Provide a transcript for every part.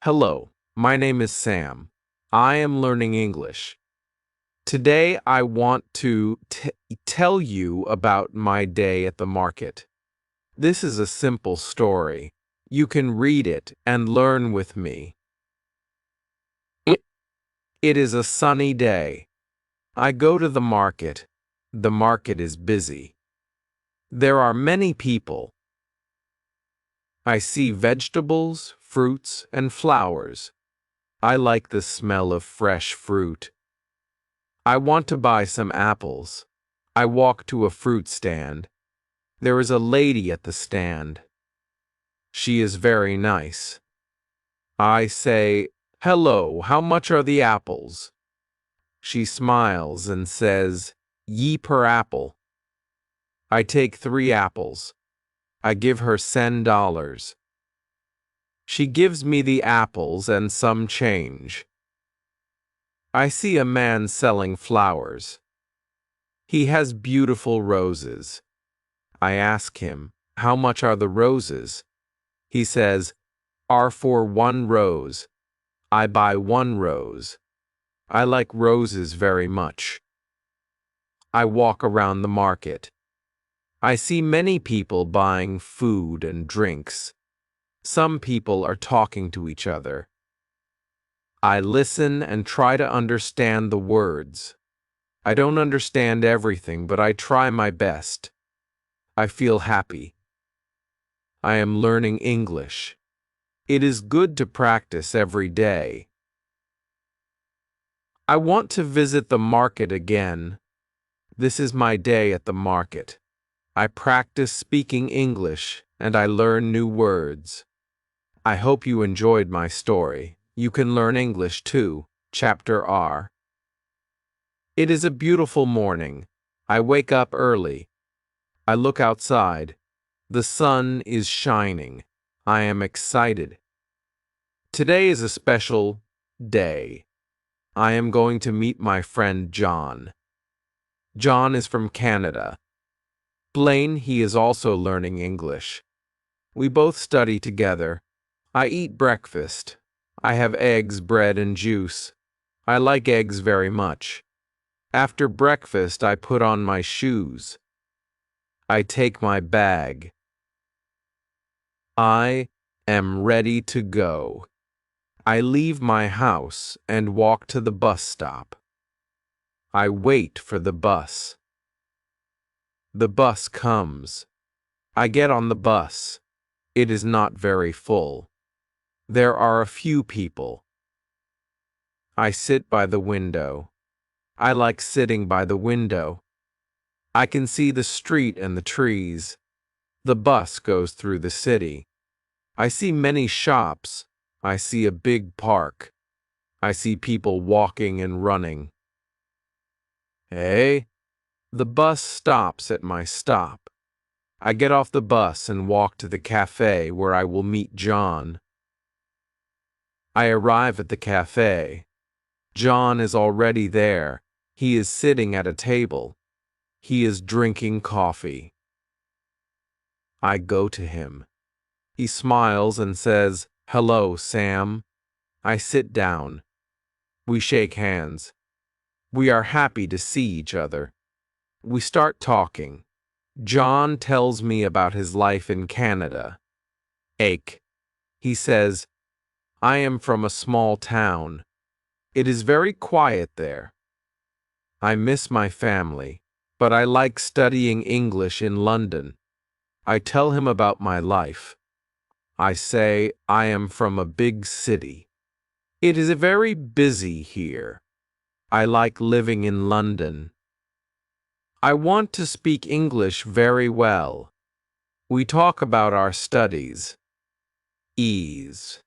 Hello, my name is Sam. I am learning English. Today I want to tell you about my day at the market. This is a simple story. You can read it and learn with me. It is a sunny day. I go to the market. The market is busy. There are many people. I see vegetables, fruits, and flowers. I like the smell of fresh fruit. I want to buy some apples. I walk to a fruit stand. There is a lady at the stand. She is very nice. I say, "Hello, how much are the apples?" She smiles and says, "Ye per apple." I take 3 apples. I give her $10. She gives me the apples and some change. I see a man selling flowers. He has beautiful roses. I ask him, "How much are the roses?" He says, "Are for 1 rose." I buy 1 rose. I like roses very much. I walk around the market. I see many people buying food and drinks. Some people are talking to each other. I listen and try to understand the words. I don't understand everything, but I try my best. I feel happy. I am learning English. It is good to practice every day. I want to visit the market again. This is my day at the market. I practice speaking English and I learn new words. I hope you enjoyed my story. You can learn English too. Chapter R. It is a beautiful morning. I wake up early. I look outside. The sun is shining. I am excited. Today is a special day. I am going to meet my friend John. John is from Canada. Blaine, he is also learning English. We both study together. I eat breakfast. I have eggs, bread, and juice. I like eggs very much. After breakfast, I put on my shoes. I take my bag. I am ready to go. I leave my house and walk to the bus stop. I wait for the bus. The bus comes. I get on the bus. It is not very full. There are a few people. I sit by the window. I like sitting by the window. I can see the street and the trees. The bus goes through the city. I see many shops. I see a big park. I see people walking and running. Hey, the bus stops at my stop. I get off the bus and walk to the cafe where I will meet John. I arrive at the cafe. John is already there. He is sitting at a table. He is drinking coffee. I go to him. He smiles and says, "Hello, Sam." I sit down. We shake hands. We are happy to see each other. We start talking. John tells me about his life in Canada. He says, "I am from a small town. It is very quiet there. I miss my family, but I like studying English in London." I tell him about my life. I say I am from a big city. It is very busy here. I like living in London. I want to speak English very well. We talk about our studies. Ease.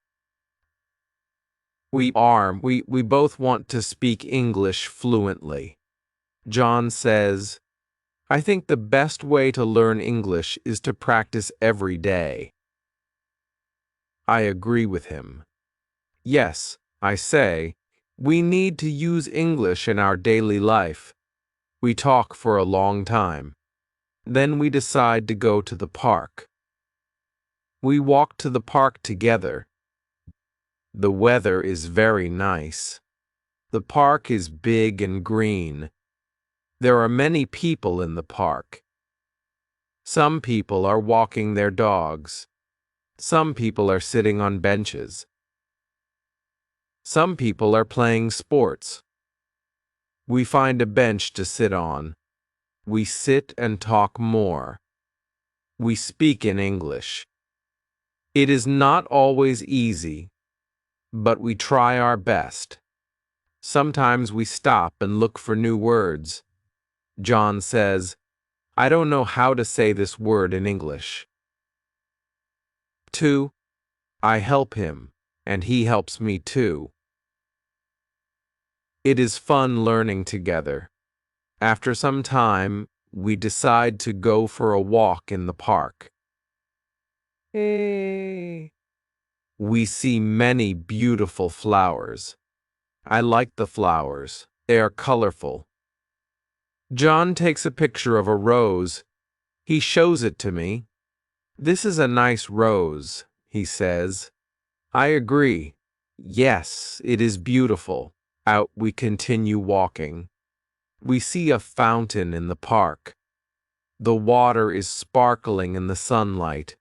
We both want to speak English fluently. John says, "I think the best way to learn English is to practice every day." I agree with him. Yes, I say, we need to use English in our daily life. We talk for a long time. Then we decide to go to the park. We walk to the park together. The weather is very nice. The park is big and green. There are many people in the park. Some people are walking their dogs. Some people are sitting on benches. Some people are playing sports. We find a bench to sit on. We sit and talk more. We speak in English. It is not always easy, but we try our best. Sometimes we stop and look for new words. John says, "I don't know how to say this word in English." 2. I help him, and he helps me too. It is fun learning together. After some time, we decide to go for a walk in the park. Hey. We see many beautiful flowers. I like the flowers. They are colorful. John takes a picture of a rose. He shows it to me. "This is a nice rose," he says. I agree. Yes, it is beautiful. Out we continue walking. We see a fountain in the park. The water is sparkling in the sunlight.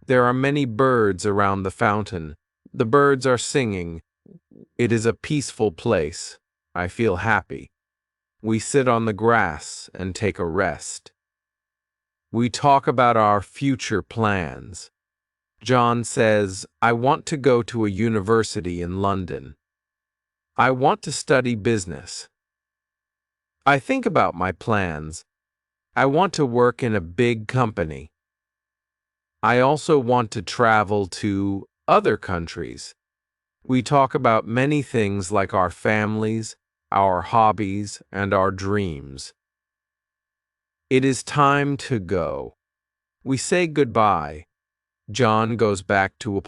There are many birds around the fountain. The birds are singing. It is a peaceful place. I feel happy. We sit on the grass and take a rest. We talk about our future plans. John says, "I want to go to a university in London. I want to study business." I think about my plans. I want to work in a big company. I also want to travel to other countries. We talk about many things like our families, our hobbies, and our dreams. It is time to go. We say goodbye. John goes back to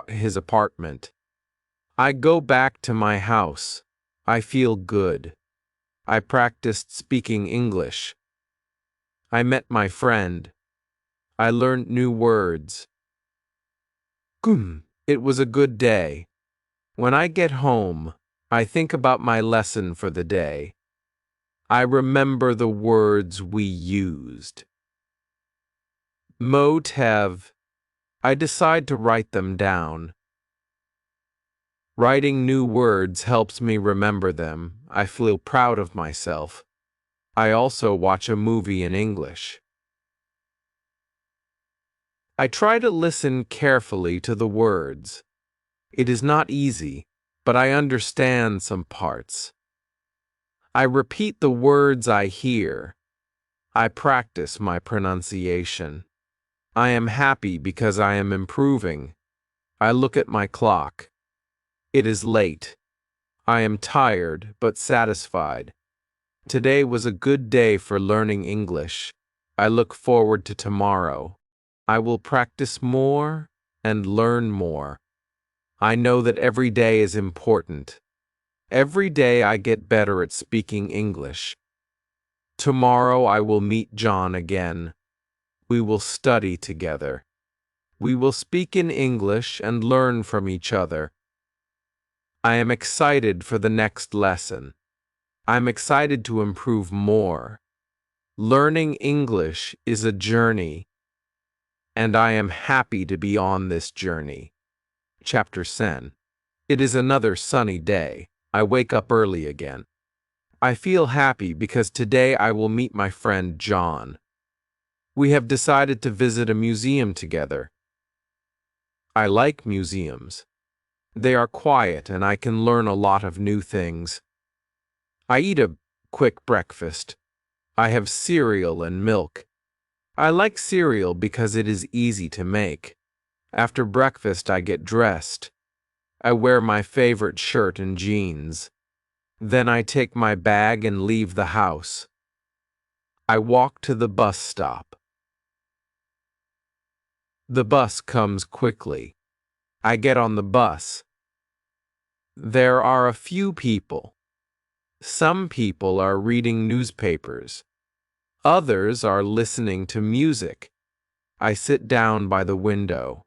his apartment. I go back to my house. I feel good. I practiced speaking English. I met my friend. I learned new words. It was a good day. When I get home, I think about my lesson for the day. I remember the words we used. Motev. I decide to write them down. Writing new words helps me remember them. I feel proud of myself. I also watch a movie in English. I try to listen carefully to the words. It is not easy, but I understand some parts. I repeat the words I hear. I practice my pronunciation. I am happy because I am improving. I look at my clock. It is late. I am tired but satisfied. Today was a good day for learning English. I look forward to tomorrow. I will practice more and learn more. I know that every day is important. Every day I get better at speaking English. Tomorrow I will meet John again. We will study together. We will speak in English and learn from each other. I am excited for the next lesson. I'm excited to improve more. Learning English is a journey, and I am happy to be on this journey. Chapter 10. It is another sunny day. I wake up early again. I feel happy because today I will meet my friend John. We have decided to visit a museum together. I like museums. They are quiet and I can learn a lot of new things. I eat a quick breakfast. I have cereal and milk. I like cereal because it is easy to make. After breakfast, I get dressed. I wear my favorite shirt and jeans. Then I take my bag and leave the house. I walk to the bus stop. The bus comes quickly. I get on the bus. There are a few people. Some people are reading newspapers. Others are listening to music. I sit down by the window.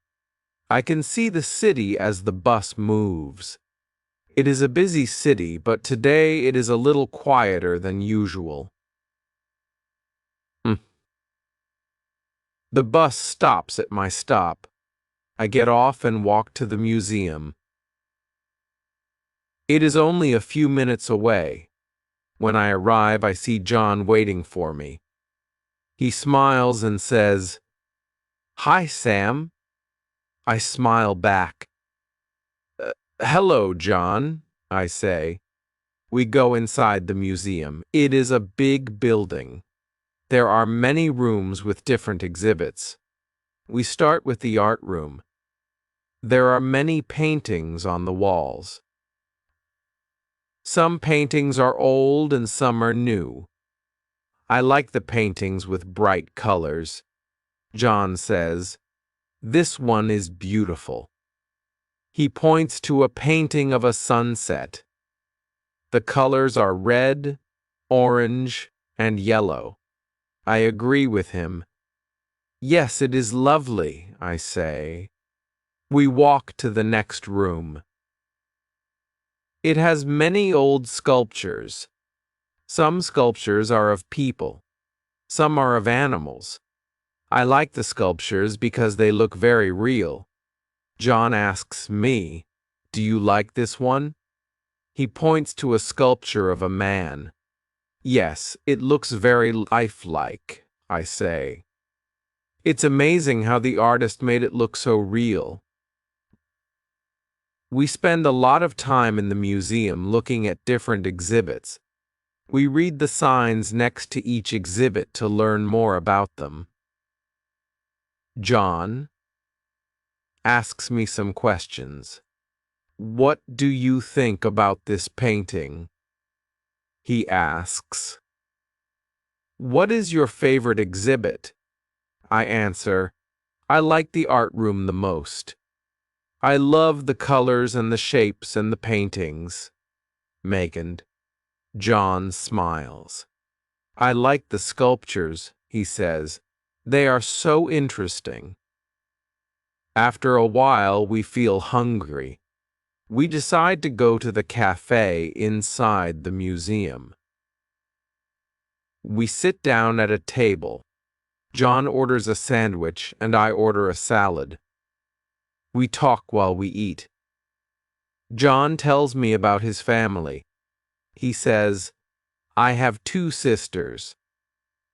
I can see the city as the bus moves. It is a busy city, but today it is a little quieter than usual. The bus stops at my stop. I get off and walk to the museum. It is only a few minutes away. When I arrive, I see John waiting for me. He smiles and says, "Hi, Sam." I smile back. "Hello, John," I say. We go inside the museum. It is a big building. There are many rooms with different exhibits. We start with the art room. There are many paintings on the walls. Some paintings are old and some are new. I like the paintings with bright colors. John says, "This one is beautiful." He points to a painting of a sunset. The colors are red, orange, and yellow. I agree with him. "Yes, it is lovely," I say. We walk to the next room. It has many old sculptures. Some sculptures are of people. Some are of animals. I like the sculptures because they look very real. John asks me, "Do you like this one?" He points to a sculpture of a man. "Yes, it looks very lifelike," I say. It's amazing how the artist made it look so real. We spend a lot of time in the museum looking at different exhibits. We read the signs next to each exhibit to learn more about them. John asks me some questions. "What do you think about this painting?" he asks. "What is your favorite exhibit?" I answer, "I like the art room the most. I love the colors and the shapes and the paintings." Megan. John smiles. "I like the sculptures," he says. "They are so interesting." After a while, we feel hungry. We decide to go to the cafe inside the museum. We sit down at a table. John orders a sandwich and I order a salad. We talk while we eat. John tells me about his family. He says, "I have 2 sisters.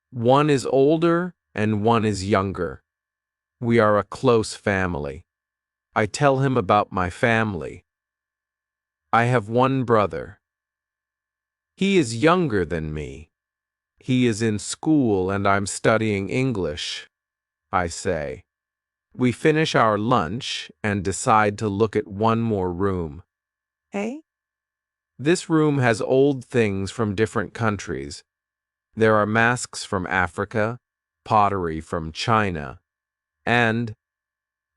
One is older and one is younger. We are a close family." I tell him about my family. "I have one brother. He is younger than me. He is in school and I'm studying English," I say. We finish our lunch and decide to look at one more room. Hey? This room has old things from different countries. There are masks from Africa, pottery from China, and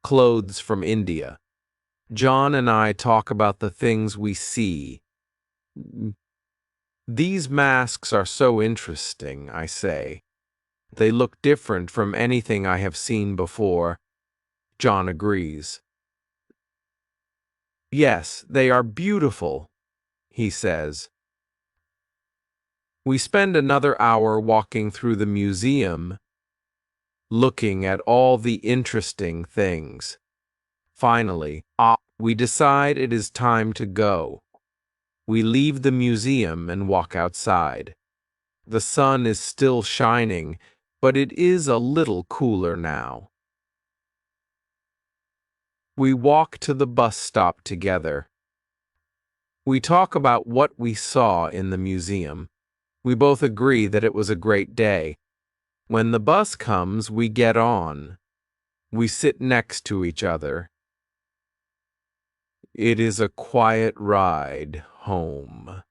clothes from India. John and I talk about the things we see. "These masks are so interesting," I say. "They look different from anything I have seen before." John agrees. "Yes, they are beautiful," he says. We spend another hour walking through the museum, looking at all the interesting things. Finally, we decide it is time to go. We leave the museum and walk outside. The sun is still shining, but it is a little cooler now. We walk to the bus stop together. We talk about what we saw in the museum. We both agree that it was a great day. When the bus comes, we get on. We sit next to each other. It is a quiet ride home.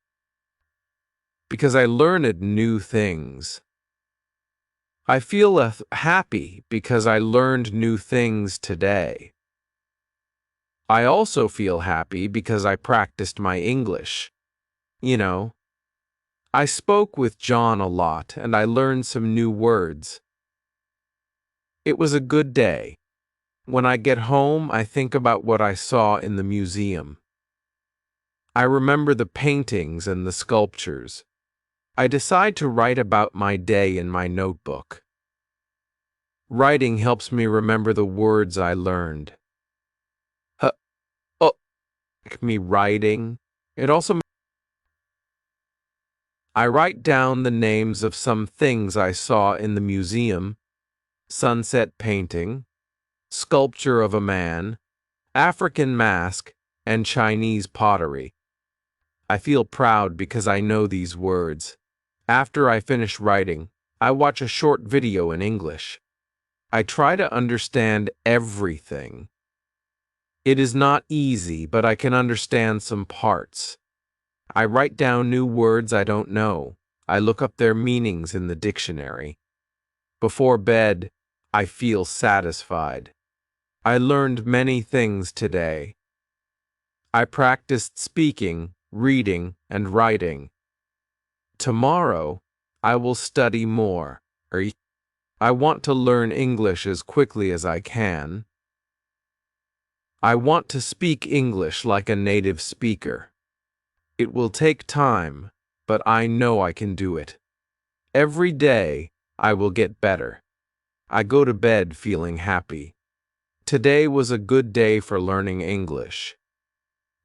Because I learned new things. I feel happy because I learned new things today. I also feel happy because I practiced my English. I spoke with John a lot and I learned some new words. It was a good day. When I get home, I think about what I saw in the museum. I remember the paintings and the sculptures. I decide to write about my day in my notebook. Writing helps me remember the words I learned. Huh, oh, me writing. It also I write down the names of some things I saw in the museum: sunset painting, sculpture of a man, African mask, and Chinese pottery. I feel proud because I know these words. After I finish writing, I watch a short video in English. I try to understand everything. It is not easy, but I can understand some parts. I write down new words I don't know. I look up their meanings in the dictionary. Before bed, I feel satisfied. I learned many things today. I practiced speaking, reading, and writing. Tomorrow, I will study more. I want to learn English as quickly as I can. I want to speak English like a native speaker. It will take time, but I know I can do it. Every day, I will get better. I go to bed feeling happy. Today was a good day for learning English.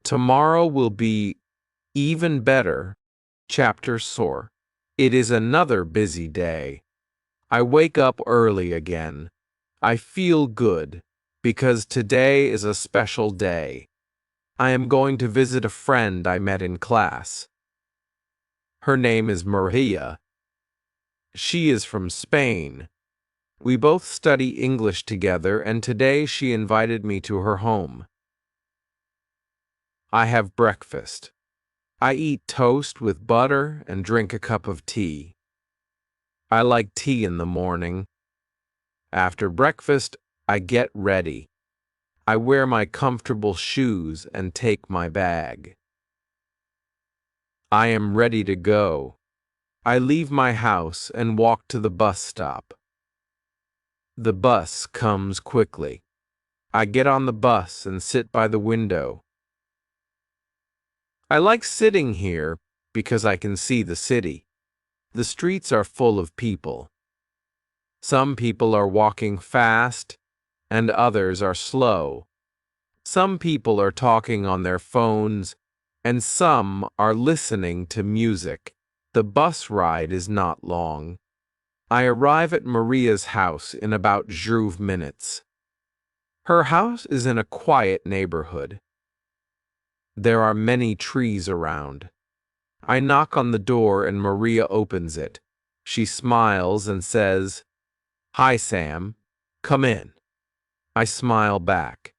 Tomorrow will be even better. Chapter 4. It is another busy day. I wake up early again. I feel good because today is a special day. I am going to visit a friend I met in class. Her name is Maria. She is from Spain. We both study English together, and today she invited me to her home. I have breakfast. I eat toast with butter and drink a cup of tea. I like tea in the morning. After breakfast, I get ready. I wear my comfortable shoes and take my bag. I am ready to go. I leave my house and walk to the bus stop. The bus comes quickly. I get on the bus and sit by the window. I like sitting here because I can see the city. The streets are full of people. Some people are walking fast, and others are slow. Some people are talking on their phones, and some are listening to music. The bus ride is not long. I arrive at Maria's house in about 5 minutes. Her house is in a quiet neighborhood. There are many trees around. I knock on the door and Maria opens it. She smiles and says, "Hi, Sam. Come in." I smile back.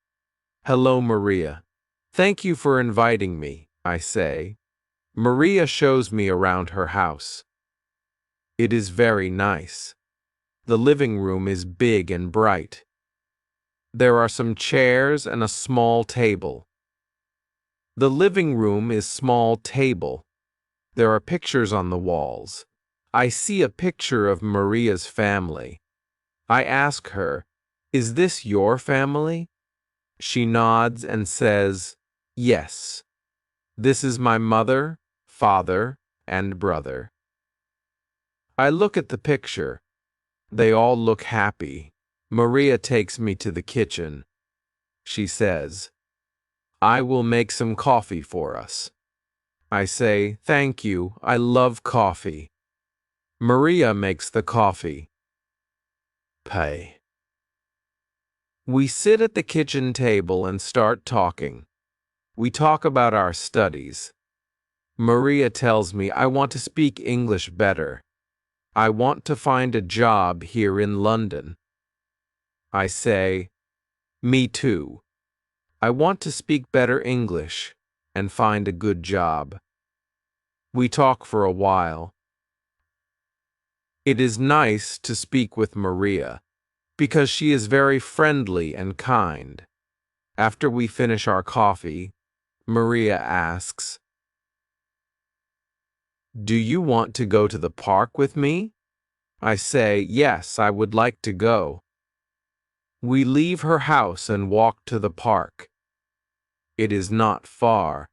"Hello, Maria. Thank you for inviting me," I say. Maria shows me around her house. It is very nice. The living room is big and bright. There are some chairs and a small table. The living room is small table. There are pictures on the walls. I see a picture of Maria's family. I ask her, "Is this your family?" She nods and says, "Yes. This is my mother, father, and brother." I look at the picture. They all look happy. Maria takes me to the kitchen. She says, "I will make some coffee for us." I say, "Thank you, I love coffee." Maria makes the coffee. Pay. We sit at the kitchen table and start talking. We talk about our studies. Maria tells me I want to speak English better. I want to find a job here in London. I say, "Me too. I want to speak better English and find a good job." We talk for a while. It is nice to speak with Maria because she is very friendly and kind. After we finish our coffee, Maria asks, "Do you want to go to the park with me?" I say, "Yes, I would like to go." We leave her house and walk to the park. It is not far.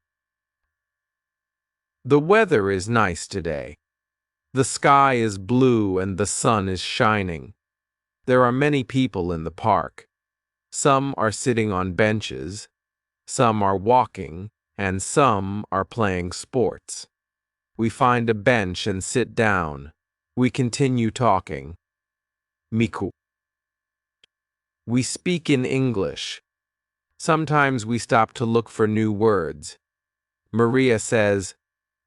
The weather is nice today. The sky is blue and the sun is shining. There are many people in the park. Some are sitting on benches, some are walking, and some are playing sports. We find a bench and sit down. We continue talking. Miku. We speak in English. Sometimes we stop to look for new words. Maria says,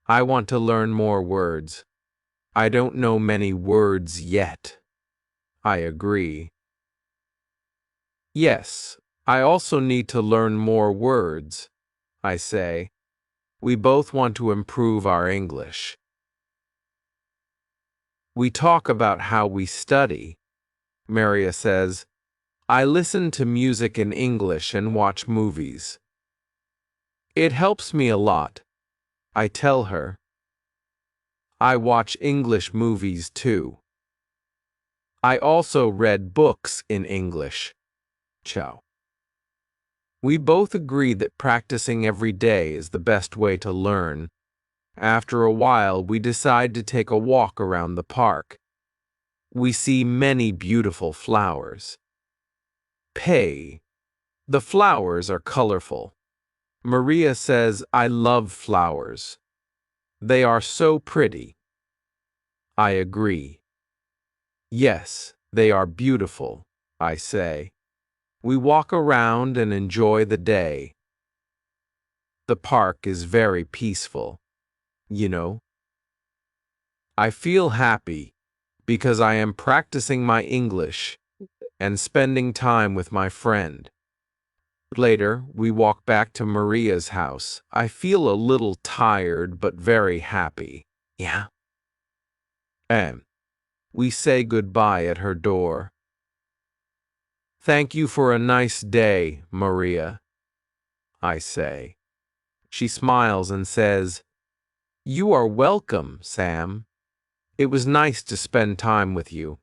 I want to learn more words. I don't know many words yet. I agree. Yes, I also need to learn more words, I say. We both want to improve our English. We talk about how we study. Maria says, I listen to music in English and watch movies. It helps me a lot. I tell her. I watch English movies too. I also read books in English. Ciao. We both agree that practicing every day is the best way to learn. After a while, we decide to take a walk around the park. We see many beautiful flowers. Pei. The flowers are colorful. Maria says, I love flowers. They are so pretty. I agree. Yes, they are beautiful, I say. We walk around and enjoy the day. The park is very peaceful, you know. I feel happy because I am practicing my English and spending time with my friend. Later, we walk back to Maria's house. I feel a little tired but very happy. Yeah. And we say goodbye at her door. Thank you for a nice day, Maria, I say. She smiles and says, You are welcome, Sam. It was nice to spend time with you.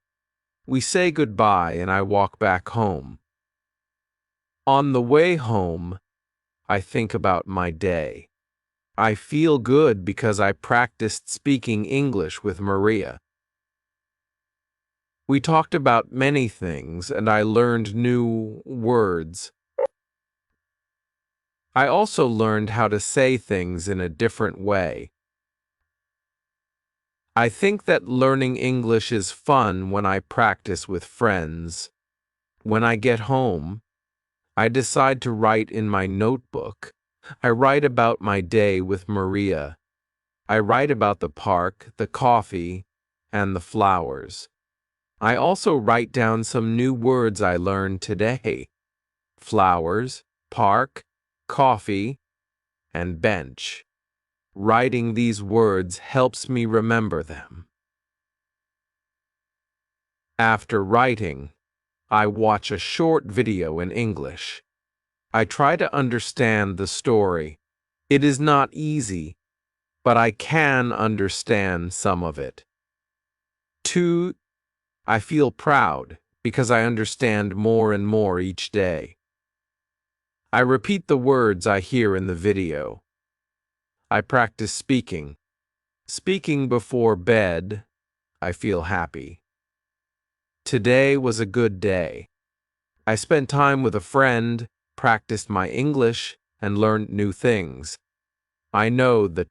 We say goodbye and I walk back home. On the way home, I think about my day. I feel good because I practiced speaking English with Maria. We talked about many things and I learned new words. I also learned how to say things in a different way. I think that learning English is fun when I practice with friends. When I get home, I decide to write in my notebook. I write about my day with Maria. I write about the park, the coffee, and the flowers. I also write down some new words I learned today. Flowers, park, coffee, and bench. Writing these words helps me remember them. After writing, I watch a short video in English. I try to understand the story. It is not easy, but I can understand some of it. 2. I feel proud because I understand more and more each day. I repeat the words I hear in the video. I practice speaking. Speaking before bed, I feel happy. Today was a good day. I spent time with a friend, practiced my English, and learned new things. I know that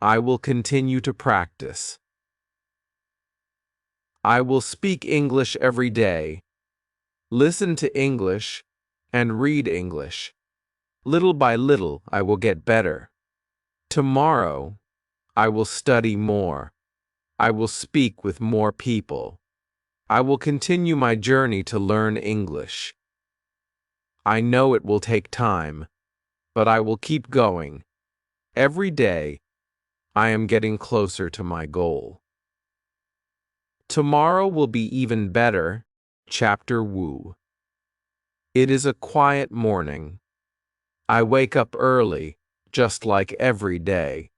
I will continue to practice. I will speak English every day, listen to English, and read English. Little by little, I will get better. Tomorrow, I will study more. I will speak with more people. I will continue my journey to learn English. I know it will take time, but I will keep going. Every day, I am getting closer to my goal. Tomorrow will be even better. Chapter Woo. It is a quiet morning. I wake up early, just like every day.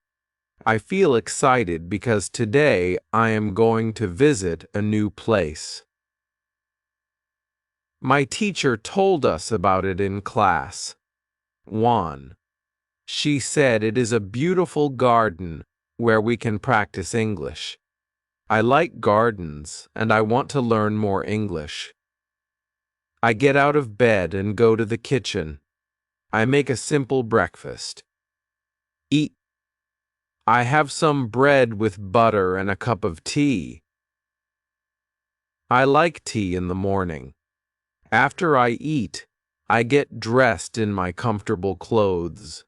I feel excited because today I am going to visit a new place. My teacher told us about it in class. 1. She said it is a beautiful garden where we can practice English. I like gardens and I want to learn more English. I get out of bed and go to the kitchen. I make a simple breakfast. Eat. I have some bread with butter and a cup of tea. I like tea in the morning. After I eat, I get dressed in my comfortable clothes.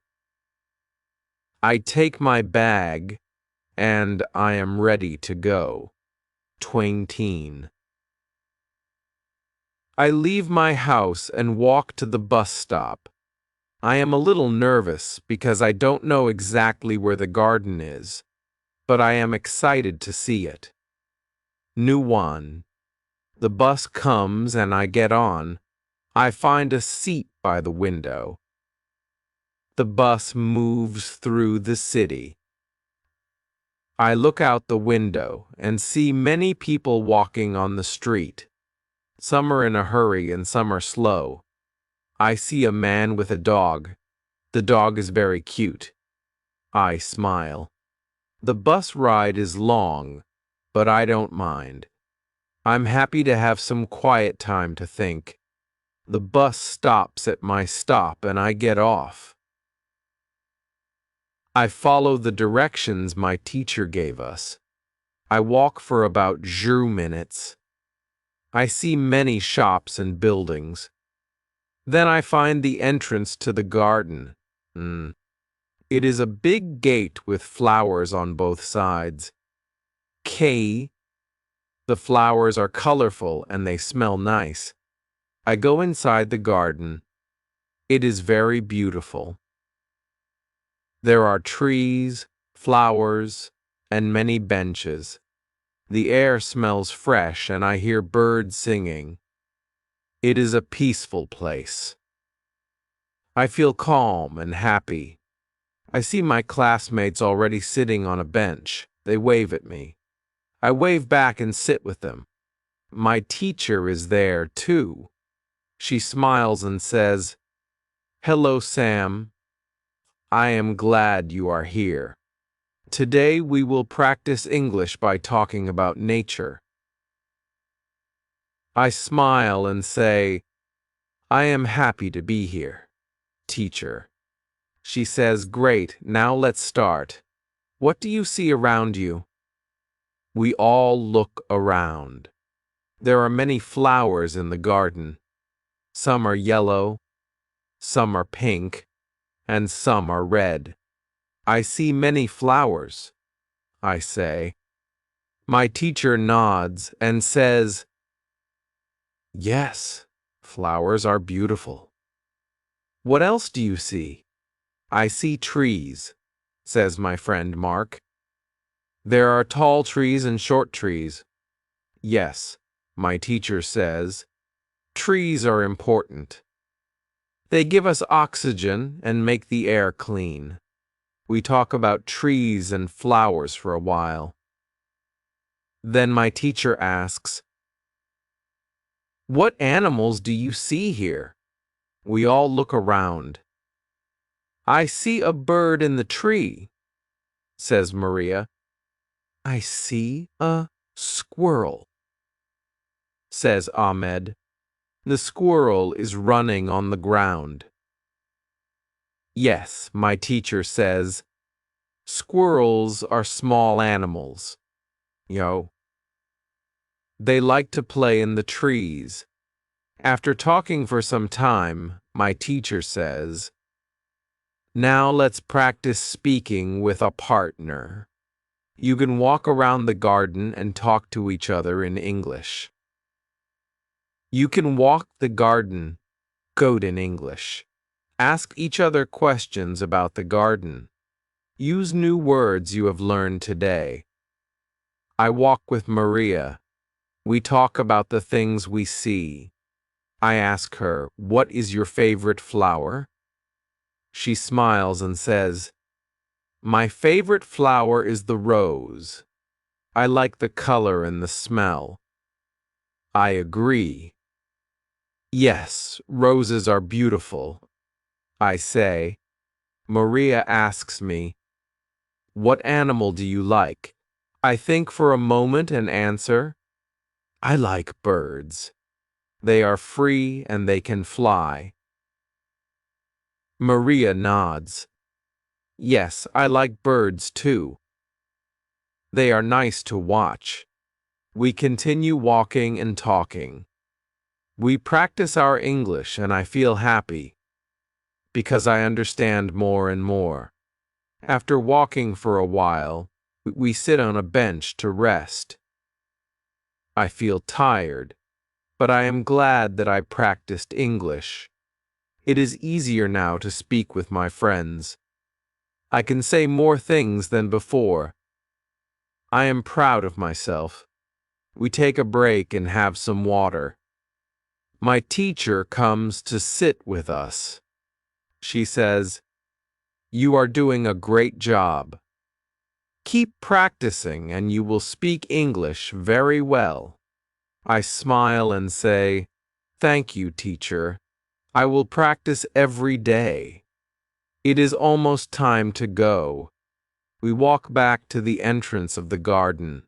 I take my bag, and I am ready to go. 20. I leave my house and walk to the bus stop. I am a little nervous because I don't know exactly where the garden is, but I am excited to see it. New 1. The bus comes and I get on. I find a seat by the window. The bus moves through the city. I look out the window and see many people walking on the street. Some are in a hurry and some are slow. I see a man with a dog. The dog is very cute. I smile. The bus ride is long, but I don't mind. I'm happy to have some quiet time to think. The bus stops at my stop and I get off. I follow the directions my teacher gave us. I walk for about 2 minutes. I see many shops and buildings. Then I find the entrance to the garden. It is a big gate with flowers on both sides. The flowers are colorful and they smell nice. I go inside the garden. It is very beautiful. There are trees, flowers, and many benches. The air smells fresh and I hear birds singing. It is a peaceful place. I feel calm and happy. I see my classmates already sitting on a bench. They wave at me. I wave back and sit with them. My teacher is there, too. She smiles and says, "Hello, Sam. I am glad you are here. Today we will practice English by talking about nature." I smile and say, "I am happy to be here, teacher." She says, "Great, now let's start. What do you see around you?" We all look around. There are many flowers in the garden. Some are yellow, some are pink, and some are red. I see many flowers, I say. My teacher nods and says, "Yes, flowers are beautiful." "What else do you see?" "I see trees," says my friend Mark. "There are tall trees and short trees." "Yes," my teacher says, "trees are important. They give us oxygen and make the air clean." We talk about trees and flowers for a while. Then my teacher asks, "What animals do you see here?" We all look around. "I see a bird in the tree," says Maria. "I see a squirrel," says Ahmed. "The squirrel is running on the ground." "Yes," my teacher says, "squirrels are small animals. They like to play in the trees." After talking for some time, my teacher says, "Now let's practice speaking with a partner. You can walk around the garden and talk to each other in English." You can walk the garden, goat in English. Ask each other questions about the garden. Use new words you have learned today. I walk with Maria. We talk about the things we see. I ask her, "What is your favorite flower?" She smiles and says, "My favorite flower is the rose. I like the color and the smell." I agree. Yes, roses are beautiful, I say. Maria asks me, what animal do you like? I think for a moment and answer, I like birds. They are free and they can fly. Maria nods. Yes, I like birds too. They are nice to watch. We continue walking and talking. We practice our English and I feel happy because I understand more and more. After walking for a while, we sit on a bench to rest. I feel tired, but I am glad that I practiced English. It is easier now to speak with my friends. I can say more things than before. I am proud of myself. We take a break and have some water. My teacher comes to sit with us. She says, "You are doing a great job. Keep practicing and you will speak English very well." I smile and say, "Thank you, teacher. I will practice every day." It is almost time to go. We walk back to the entrance of the garden.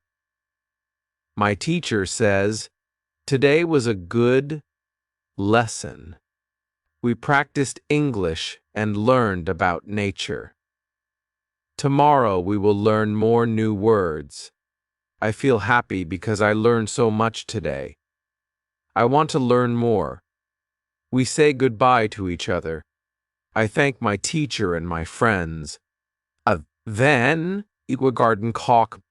My teacher says, "Today was a good lesson. We practiced English and learned about nature. Tomorrow we will learn more new words." I feel happy because I learned so much today. I want to learn more. We say goodbye to each other. I thank my teacher and my friends. Then, garden cock.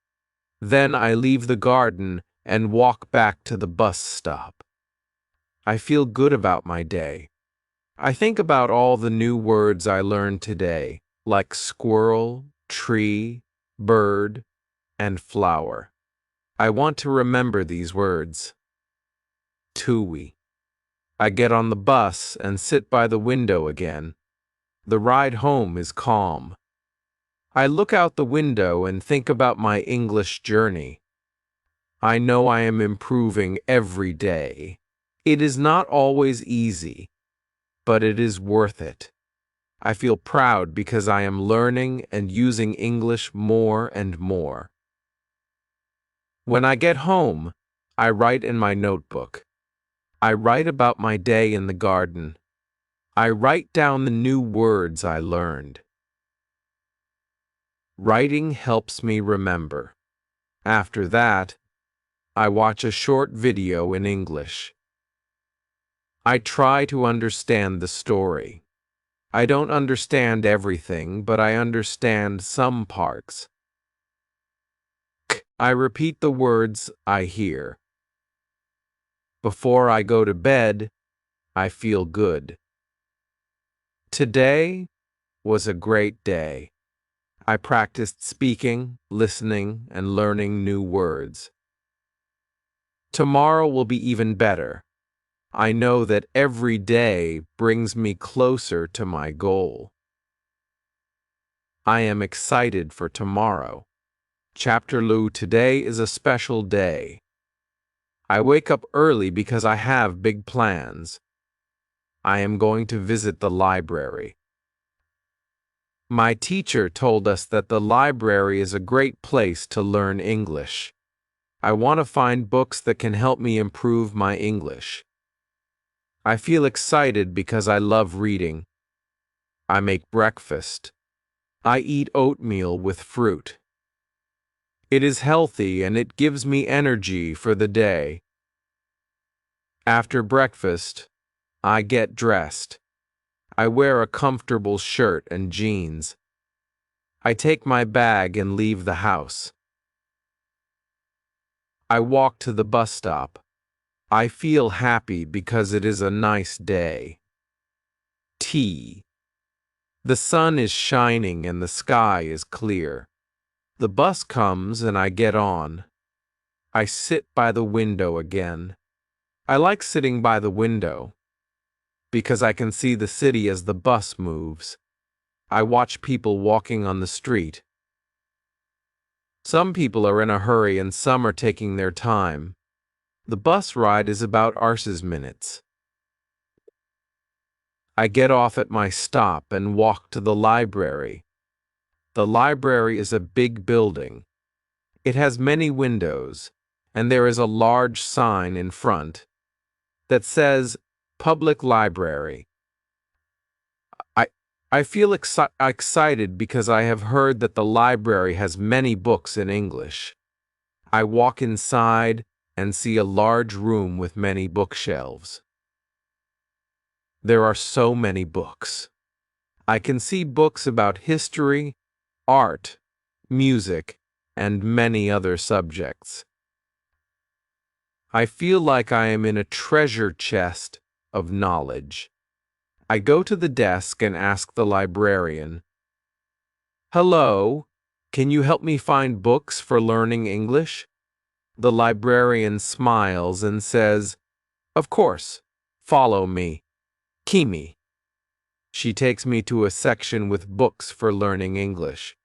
Then I leave the garden and walk back to the bus stop. I feel good about my day. I think about all the new words I learned today, like squirrel, tree, bird, and flower. I want to remember these words. Tui. I get on the bus and sit by the window again. The ride home is calm. I look out the window and think about my English journey. I know I am improving every day. It is not always easy, but it is worth it. I feel proud because I am learning and using English more and more. When I get home, I write in my notebook. I write about my day in the garden. I write down the new words I learned. Writing helps me remember. After that, I watch a short video in English. I try to understand the story. I don't understand everything, but I understand some parts. I repeat the words I hear. Before I go to bed, I feel good. Today was a great day. I practiced speaking, listening, and learning new words. Tomorrow will be even better. I know that every day brings me closer to my goal. I am excited for tomorrow. Chapter Lu, today is a special day. I wake up early because I have big plans. I am going to visit the library. My teacher told us that the library is a great place to learn English. I want to find books that can help me improve my English. I feel excited because I love reading. I make breakfast. I eat oatmeal with fruit. It is healthy and it gives me energy for the day. After breakfast, I get dressed. I wear a comfortable shirt and jeans. I take my bag and leave the house. I walk to the bus stop. I feel happy because it is a nice day. Tea. The sun is shining and the sky is clear. The bus comes and I get on. I sit by the window again. I like sitting by the window because I can see the city as the bus moves. I watch people walking on the street. Some people are in a hurry and some are taking their time. The bus ride is about 6 minutes. I get off at my stop and walk to the library. The library is a big building. It has many windows, and there is a large sign in front that says Public Library. I, I feel excited because I have heard that the library has many books in English. I walk inside and see a large room with many bookshelves. There are so many books. I can see books about history, art, music, and many other subjects. I feel like I am in a treasure chest of knowledge. I go to the desk and ask the librarian, "Hello, can you help me find books for learning English?" The librarian smiles and says, "Of course, follow me. Kimi." She takes me to a section with books for learning English.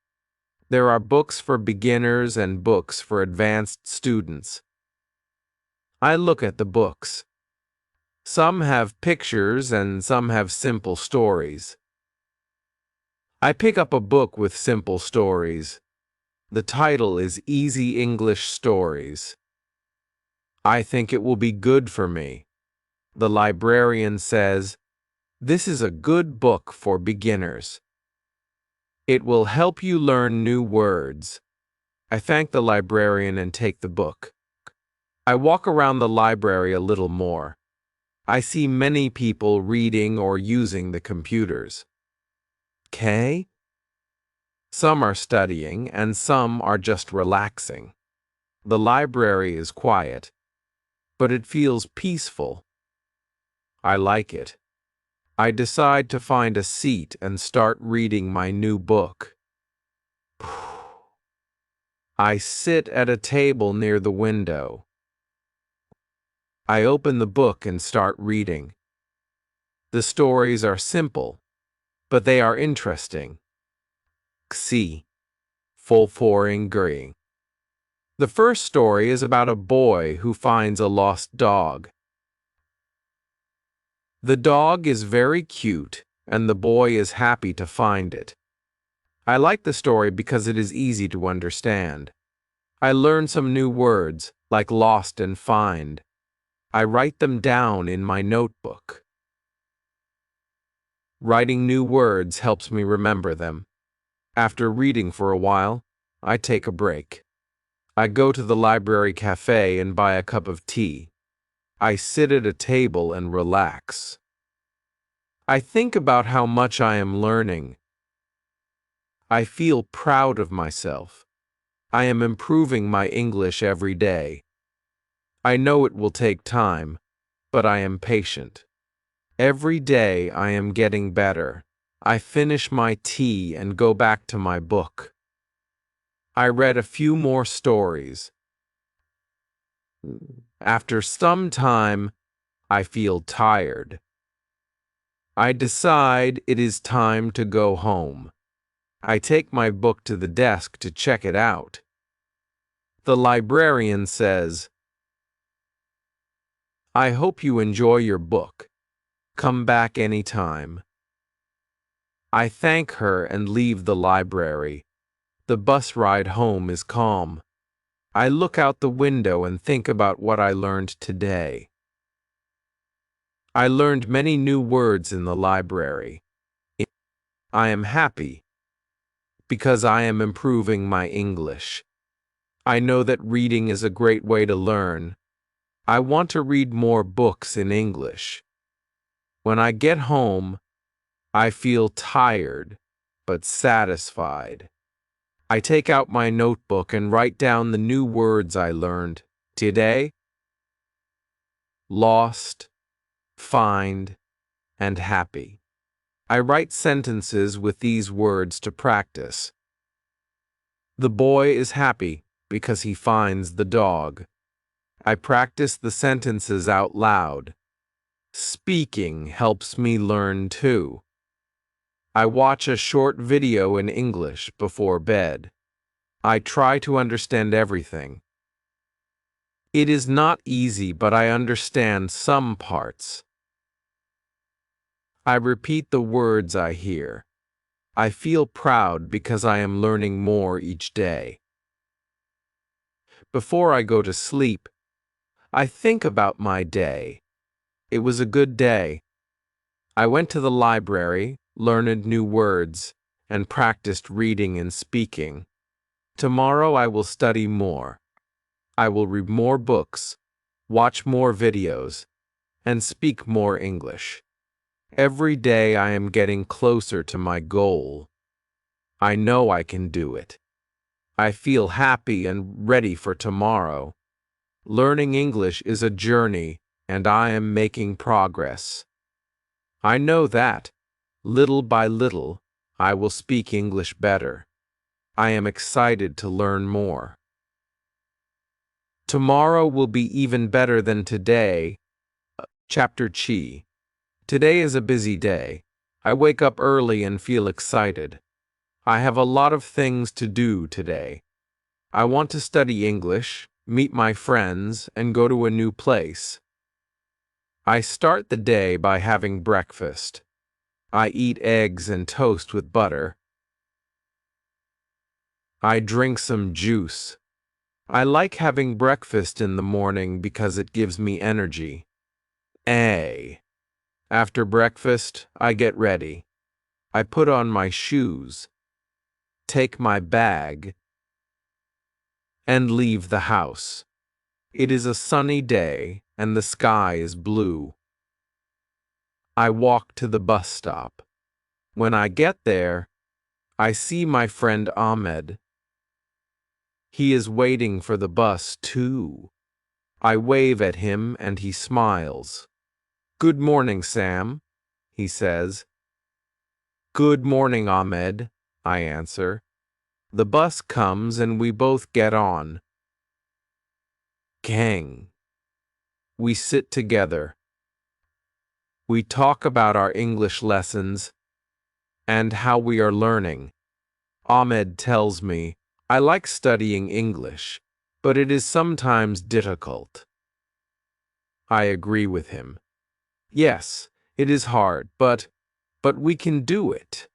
There are books for beginners and books for advanced students. I look at the books. Some have pictures and some have simple stories. I pick up a book with simple stories. The title is Easy English Stories. I think it will be good for me. The librarian says, "This is a good book for beginners. It will help you learn new words." I thank the librarian and take the book. I walk around the library a little more. I see many people reading or using the computers. Okay? Some are studying and some are just relaxing. The library is quiet, but it feels peaceful. I like it. I decide to find a seat and start reading my new book. I sit at a table near the window. I open the book and start reading. The stories are simple, but they are interesting. Xi, full for angry. The first story is about a boy who finds a lost dog. The dog is very cute, and the boy is happy to find it. I like the story because it is easy to understand. I learn some new words, like lost and find. I write them down in my notebook. Writing new words helps me remember them. After reading for a while, I take a break. I go to the library cafe and buy a cup of tea. I sit at a table and relax. I think about how much I am learning. I feel proud of myself. I am improving my English every day. I know it will take time, but I am patient. Every day I am getting better. I finish my tea and go back to my book. I read a few more stories. After some time, I feel tired. I decide it is time to go home. I take my book to the desk to check it out. The librarian says, "I hope you enjoy your book. Come back anytime." I thank her and leave the library. The bus ride home is calm. I look out the window and think about what I learned today. I learned many new words in the library. I am happy because I am improving my English. I know that reading is a great way to learn. I want to read more books in English. When I get home, I feel tired but satisfied. I take out my notebook and write down the new words I learned today: lost, find, and happy. I write sentences with these words to practice. The boy is happy because he finds the dog. I practice the sentences out loud. Speaking helps me learn too. I watch a short video in English before bed. I try to understand everything. It is not easy, but I understand some parts. I repeat the words I hear. I feel proud because I am learning more each day. Before I go to sleep, I think about my day. It was a good day. I went to the library, learned new words, and practiced reading and speaking. Tomorrow I will study more. I will read more books, watch more videos, and speak more English. Every day I am getting closer to my goal. I know I can do it. I feel happy and ready for tomorrow. Learning English is a journey, and I am making progress. I know that, little by little, I will speak English better. I am excited to learn more. Tomorrow will be even better than today. Chapter Chi. Today is a busy day. I wake up early and feel excited. I have a lot of things to do today. I want to study English, meet my friends, and go to a new place. I start the day by having breakfast. I eat eggs and toast with butter. I drink some juice. I like having breakfast in the morning because it gives me energy. After breakfast, I get ready. I put on my shoes, take my bag, and leave the house. It is a sunny day, and the sky is blue. I walk to the bus stop. When I get there, I see my friend Ahmed. He is waiting for the bus, too. I wave at him, and he smiles. "Good morning, Sam," he says. "Good morning, Ahmed," I answer. The bus comes, and we both get on. Gang. We sit together. We talk about our English lessons and how we are learning. Ahmed tells me, "I like studying English, but it is sometimes difficult." I agree with him. Yes, it is hard, but we can do it.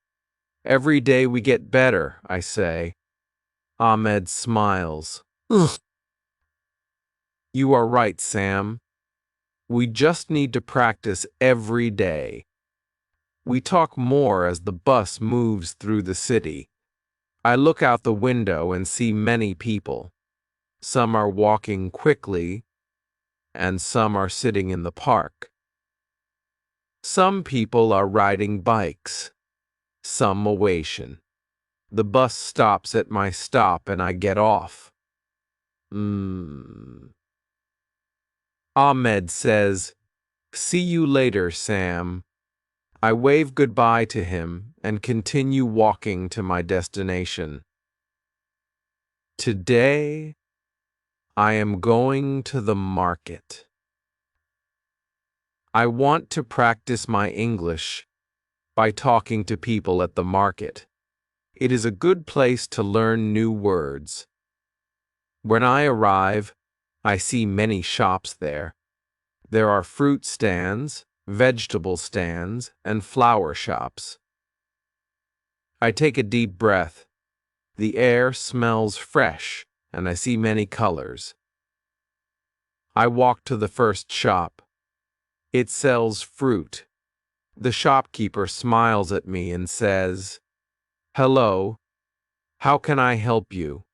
Every day we get better, I say. Ahmed smiles. "Ugh. You are right, Sam. We just need to practice every day." We talk more as the bus moves through the city. I look out the window and see many people. Some are walking quickly, and some are sitting in the park. Some people are riding bikes, some waiting. The bus stops at my stop and I get off. Ahmed says, "See you later, Sam." I wave goodbye to him and continue walking to my destination. Today, I am going to the market. I want to practice my English by talking to people at the market. It is a good place to learn new words. When I arrive, I see many shops there. There are fruit stands, vegetable stands, and flower shops. I take a deep breath. The air smells fresh, and I see many colors. I walk to the first shop. It sells fruit. The shopkeeper smiles at me and says, "Hello, how can I help you?"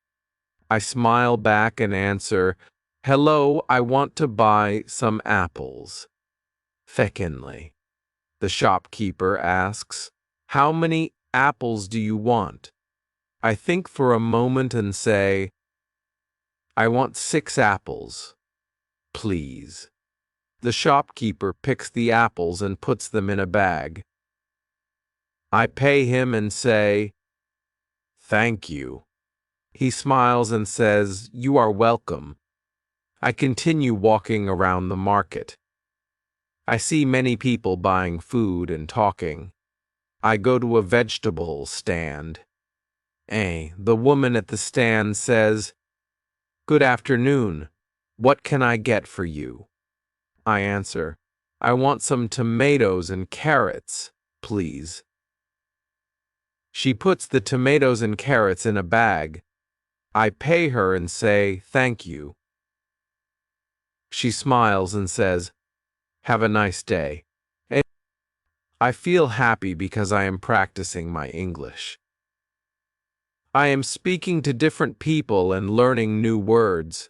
I smile back and answer, "Hello, I want to buy some apples." Feckinly. The shopkeeper asks, "How many apples do you want?" I think for a moment and say, "I want 6 apples, please." The shopkeeper picks the apples and puts them in a bag. I pay him and say, "Thank you." He smiles and says, "You are welcome." I continue walking around the market. I see many people buying food and talking. I go to a vegetable stand. The woman at the stand says, "Good afternoon. What can I get for you?" I answer, I want some tomatoes and carrots, please. She puts the tomatoes and carrots in a bag. I pay her and say, thank you. She smiles and says, have a nice day. I feel happy because I am practicing my English. I am speaking to different people and learning new words.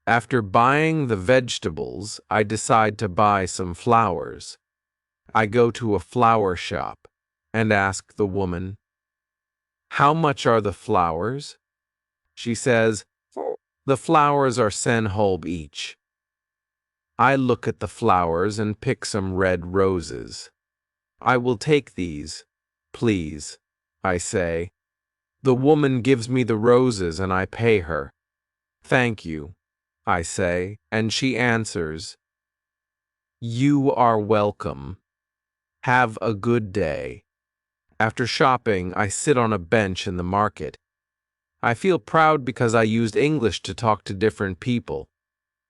After buying the vegetables, I decide to buy some flowers. I go to a flower shop and ask the woman, how much are the flowers? She says, the flowers are 10 each. I look at the flowers and pick some red roses. I will take these, please, I say. The woman gives me the roses and I pay her. Thank you, I say, and she answers, you are welcome. Have a good day. After shopping, I sit on a bench in the market. I feel proud because I used English to talk to different people.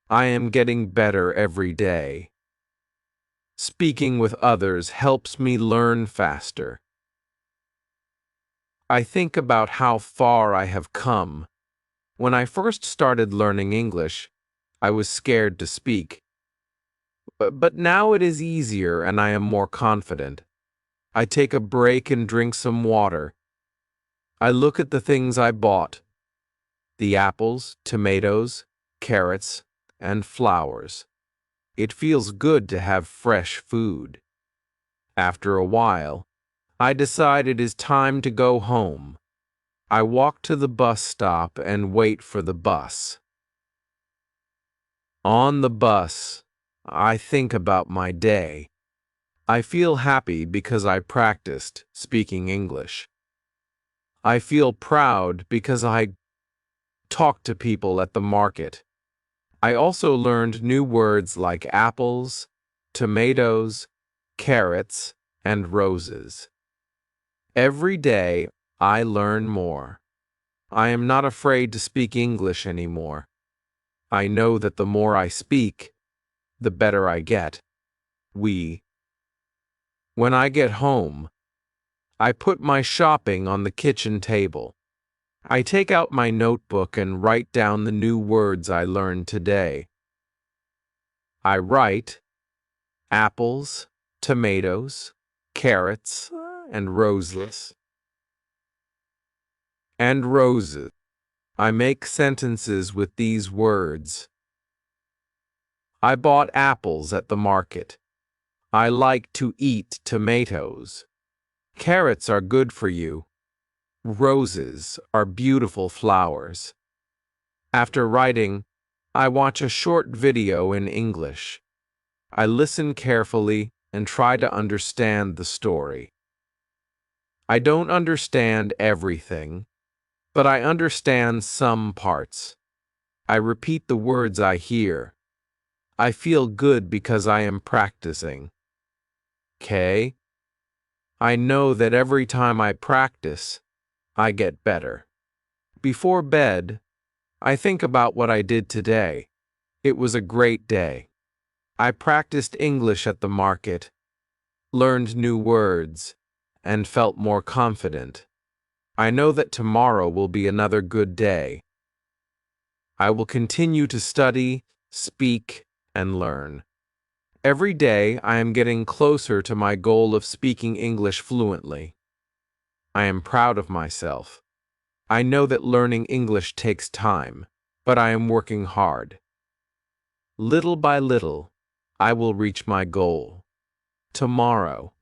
I am getting better every day. Speaking with others helps me learn faster. I think about how far I have come. When I first started learning English, I was scared to speak. But now it is easier and I am more confident. I take a break and drink some water. I look at the things I bought: the apples, tomatoes, carrots, and flowers. It feels good to have fresh food. After a while, I decide it is time to go home. I walk to the bus stop and wait for the bus. On the bus, I think about my day. I feel happy because I practiced speaking English. I feel proud because I talked to people at the market. I also learned new words like apples, tomatoes, carrots, and roses. Every day, I learn more. I am not afraid to speak English anymore. I know that the more I speak, the better I get. When I get home, I put my shopping on the kitchen table. I take out my notebook and write down the new words I learned today. I write apples, tomatoes, carrots, and roses. And roses. I make sentences with these words. I bought apples at the market. I like to eat tomatoes. Carrots are good for you. Roses are beautiful flowers. After writing, I watch a short video in English. I listen carefully and try to understand the story. I don't understand everything, but I understand some parts. I repeat the words I hear. I feel good because I am practicing. Okay? I know that every time I practice, I get better. Before bed, I think about what I did today. It was a great day. I practiced English at the market, learned new words, and felt more confident. I know that tomorrow will be another good day. I will continue to study, speak, and learn. Every day, I am getting closer to my goal of speaking English fluently. I am proud of myself. I know that learning English takes time, but I am working hard. Little by little, I will reach my goal. Tomorrow,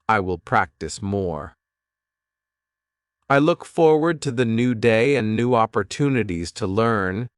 I will practice more. I look forward to the new day and new opportunities to learn